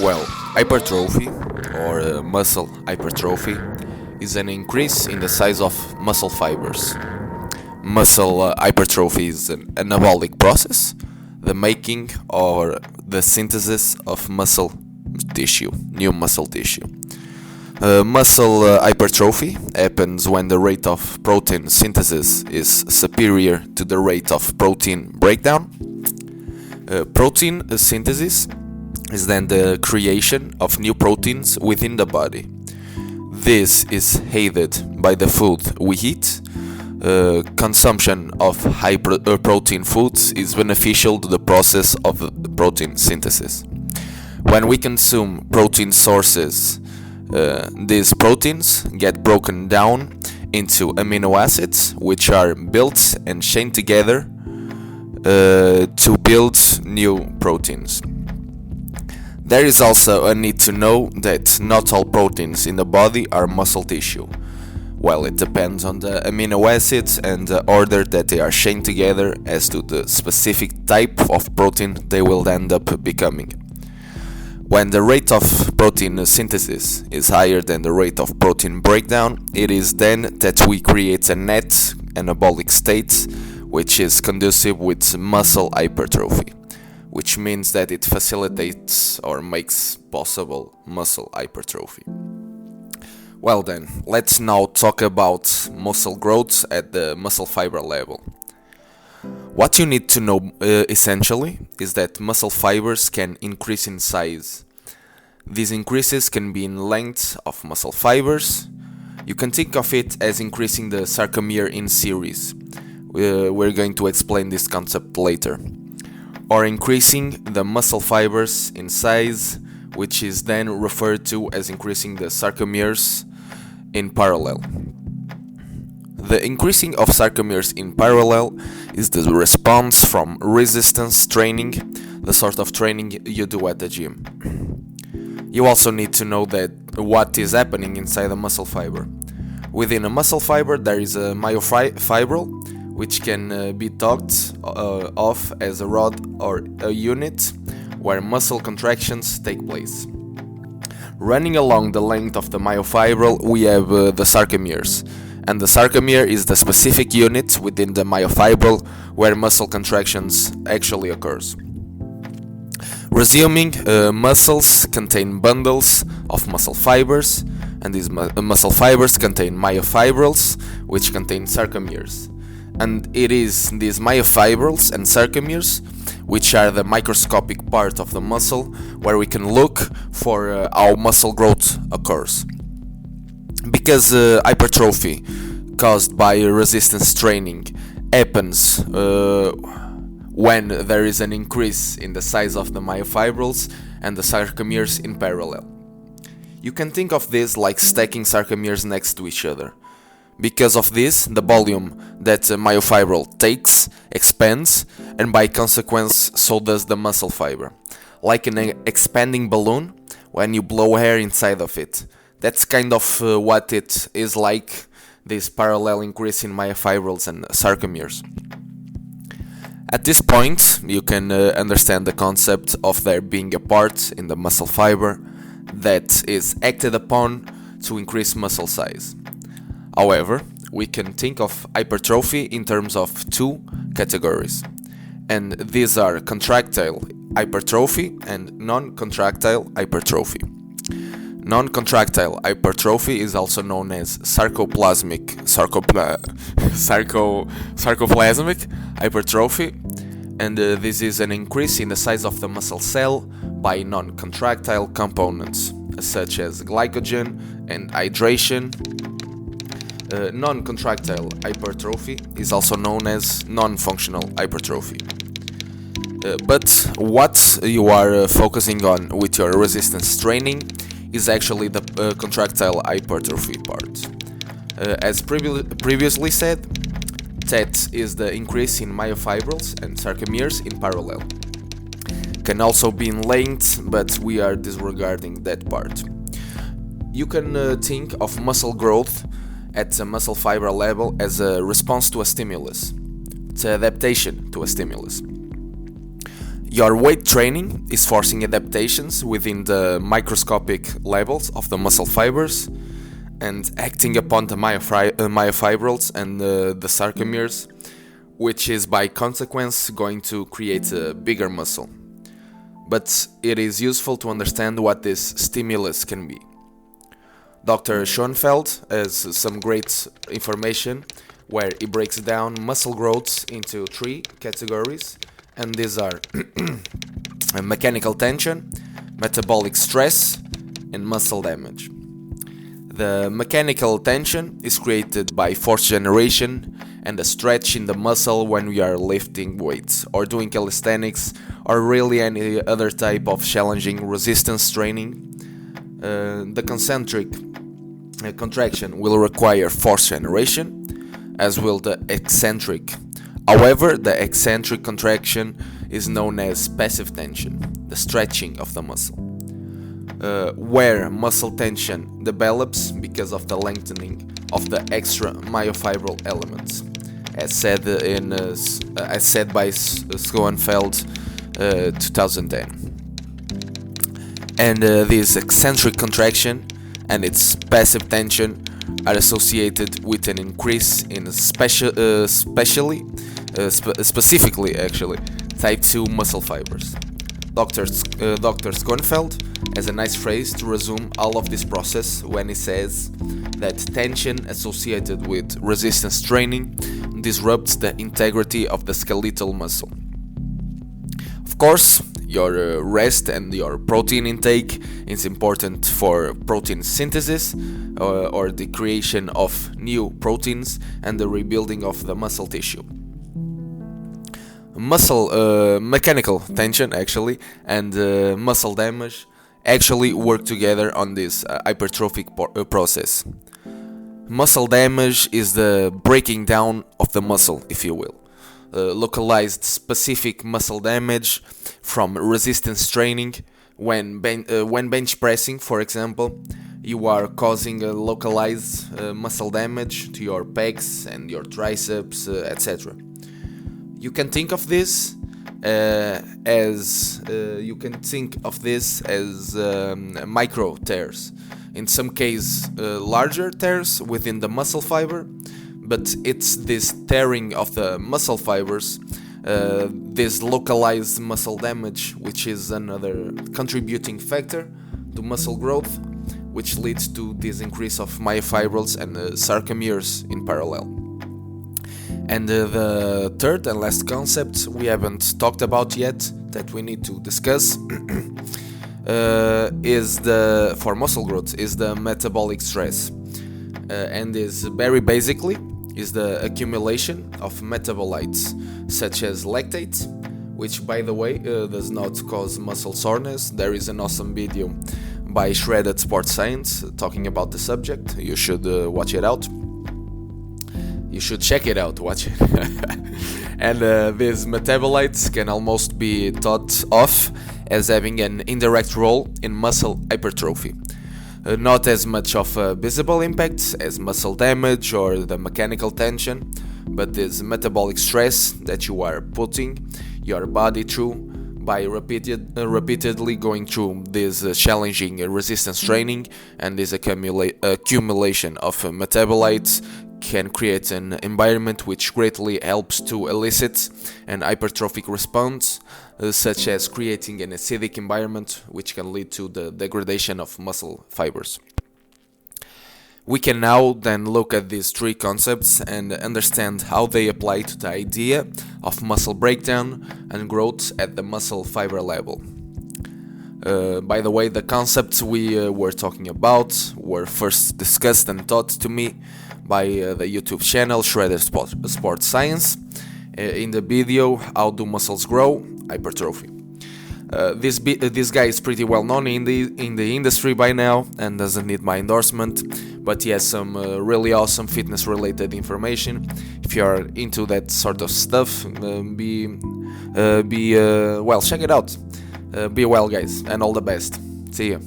Well, hypertrophy or muscle hypertrophy is an increase in the size of muscle fibers. Muscle hypertrophy is an anabolic process, the making or the synthesis of muscle tissue, new muscle tissue. Muscle hypertrophy happens when the rate of protein synthesis is superior to the rate of protein breakdown. Protein synthesis is then the creation of new proteins within the body. This is aided by the food we eat. Consumption of high protein foods is beneficial to the process of protein synthesis. When we consume protein sources, these proteins get broken down into amino acids, which are built and chained together to build new proteins. There is also a need to know that not all proteins in the body are muscle tissue. Well, it depends on the amino acids and the order that they are chained together as to the specific type of protein they will end up becoming. When the rate of protein synthesis is higher than the rate of protein breakdown, it is then that we create a net anabolic state, which is conducive with muscle hypertrophy, which means that it facilitates or makes possible muscle hypertrophy. Well then, let's now talk about muscle growth at the muscle fiber level. What you need to know essentially is that muscle fibers can increase in size. These increases can be in length of muscle fibers. You can think of it as increasing the sarcomere in series. We're going to explain this concept later. Or increasing the muscle fibers in size, which is then referred to as increasing the sarcomeres in parallel. The increasing of sarcomeres in parallel is the response from resistance training, the sort of training you do at the gym. You also need to know that what is happening inside a muscle fiber. Within a muscle fiber there is a myofibril, which can be thought of as a rod or a unit where muscle contractions take place. Running along the length of the myofibril we have the sarcomeres, and the sarcomere is the specific unit within the myofibril where muscle contractions actually occurs. Resuming, muscles contain bundles of muscle fibers, and these muscle fibers contain myofibrils, which contain sarcomeres. And it is these myofibrils and sarcomeres which are the microscopic part of the muscle where we can look for how muscle growth occurs. Because hypertrophy caused by resistance training happens when there is an increase in the size of the myofibrils and the sarcomeres in parallel. You can think of this like stacking sarcomeres next to each other. Because of this, the volume that a myofibril takes expands, and by consequence, so does the muscle fiber. Like an expanding balloon when you blow air inside of it. That's kind of what it is like, this parallel increase in myofibrils and sarcomeres. At this point, you can understand the concept of there being a part in the muscle fiber that is acted upon to increase muscle size. However, we can think of hypertrophy in terms of two categories, and these are contractile hypertrophy and non-contractile hypertrophy. Non-contractile hypertrophy is also known as sarcoplasmic hypertrophy, and this is an increase in the size of the muscle cell by non-contractile components such as glycogen and hydration. Non-contractile hypertrophy is also known as non-functional hypertrophy. But what you are focusing on with your resistance training is actually the contractile hypertrophy part. As previously said, that is the increase in myofibrils and sarcomeres in parallel. Can also be in length, but we are disregarding that part. You can think of muscle growth at the muscle fiber level as a response to a stimulus. It's an adaptation to a stimulus. Your weight training is forcing adaptations within the microscopic levels of the muscle fibers and acting upon the myofibrils and the sarcomeres, which is by consequence going to create a bigger muscle. But it is useful to understand what this stimulus can be. Dr. Schoenfeld has some great information where he breaks down muscle growths into 3 categories, and these are mechanical tension, metabolic stress, and muscle damage. The mechanical tension is created by force generation and a stretch in the muscle when we are lifting weights or doing calisthenics or really any other type of challenging resistance training. The concentric contraction will require force generation, as will the eccentric. However, the eccentric contraction is known as passive tension, the stretching of the muscle, where muscle tension develops because of the lengthening of the extra myofibril elements, as said by Schoenfeld 2010. And this eccentric contraction and its passive tension are associated with an increase in specifically type 2 muscle fibers. Dr. Schoenfeld has a nice phrase to resume all of this process when he says that tension associated with resistance training disrupts the integrity of the skeletal muscle. Of course, your rest and your protein intake is important for protein synthesis or the creation of new proteins and the rebuilding of the muscle tissue. Mechanical tension and muscle damage work together on this hypertrophic process. Muscle damage is the breaking down of the muscle, if you will. Localized specific muscle damage from resistance training. When bench pressing, for example, you are causing a localized muscle damage to your pecs and your triceps, etc. You can think of this as micro tears. In some cases, larger tears within the muscle fiber, but it's this tearing of the muscle fibers, this localized muscle damage, which is another contributing factor to muscle growth, which leads to this increase of myofibrils and sarcomeres in parallel. And the third and last concept we haven't talked about yet that we need to discuss for muscle growth is the metabolic stress, and is very basically is the accumulation of metabolites such as lactate, which by the way does not cause muscle soreness. There is an awesome video by Shredded Sports Science talking about the subject. You should watch it out. You should check it out, watch it. And these metabolites can almost be thought of as having an indirect role in muscle hypertrophy. Not as much of a visible impact as muscle damage or the mechanical tension, but this metabolic stress that you are putting your body through by repeatedly going through this challenging resistance training and this accumulation of metabolites can create an environment which greatly helps to elicit an hypertrophic response, such as creating an acidic environment which can lead to the degradation of muscle fibers. We can now then look at these 3 concepts and understand how they apply to the idea of muscle breakdown and growth at the muscle fiber level. By the way, the concepts we were talking about were first discussed and taught to me by the YouTube channel Shredded Sports Science in the video How Do Muscles Grow? Hypertrophy. This guy is pretty well known in the industry by now and doesn't need my endorsement, but he has some really awesome fitness related information. If you are into that sort of stuff, check it out. Be well, guys, and all the best. See ya.